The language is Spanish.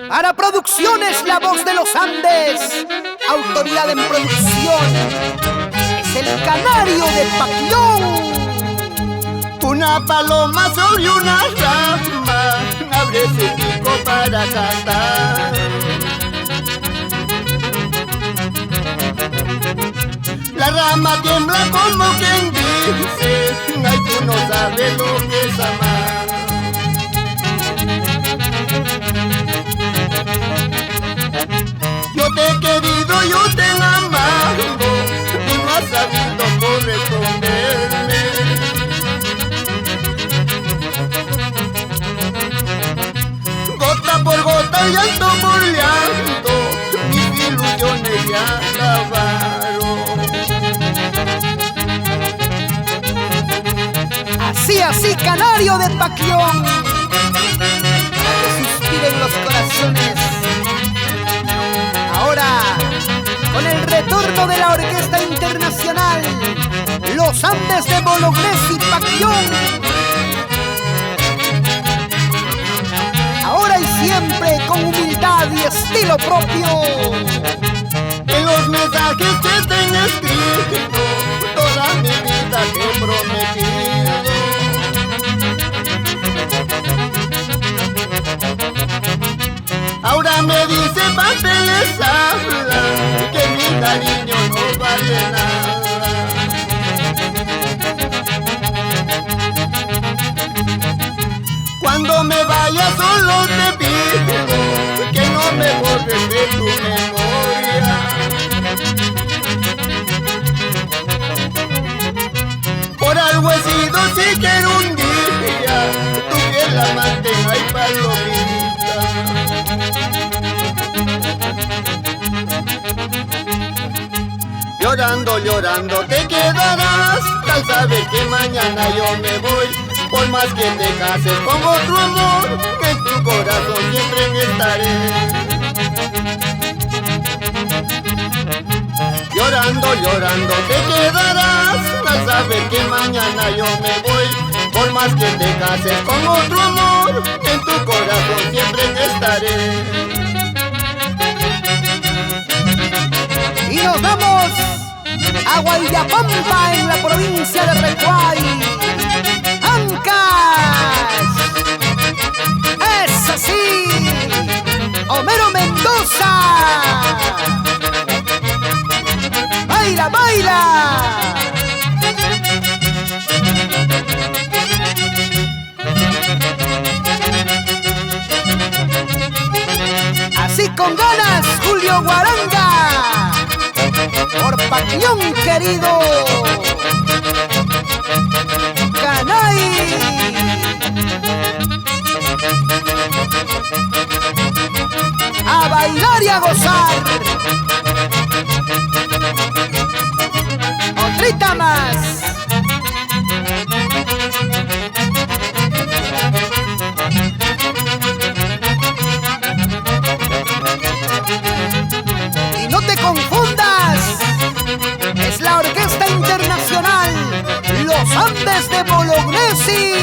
Para Producciones La Voz de los Andes, autoridad en producción, es el Canario de Paquillón. Una paloma sobre una rama abre su pico para cantar. La rama tiembla como quien dice: ay, tú no sabes lo que es amar. Yo te he querido, yo te he amado y no has sabido corresponderme. Gota por gota, llanto por llanto, mis ilusiones ya acabaron. Así, Canario de Paquillón, para que suspiren los corazones. Ahora, con el retorno de la Orquesta Internacional Los Andes de Bolognesi y Paquillón. Ahora y siempre con humildad y estilo propio. En los mensajes que te he escrito, toda mi vida te he prometido. Ahora me dice papeles habla que mi cariño no vale nada. Cuando me vaya solo te pido que no me borres de tu memoria. Por algo he sido si quiero un día tu piel amante, ay palomita. Llorando, llorando te quedarás, al saber que mañana yo me voy. Por más que te cases con otro amor, en tu corazón siempre estaré. Llorando, llorando te quedarás, al saber que mañana yo me voy. Por más que te cases con otro amor, en tu corazón siempre estaré. Y nos vamos a Guayapampa, en la provincia de Recuay. ¡Ancas! ¡Es así! ¡Homero Mendoza! ¡Baila, baila! Así con ganas, Julio Guaranga, por Paquillón querido. Canay. A bailar y a gozar. Otrita más. Y no te confundas, es la Orquesta Internacional Los Andes de Bolognesi.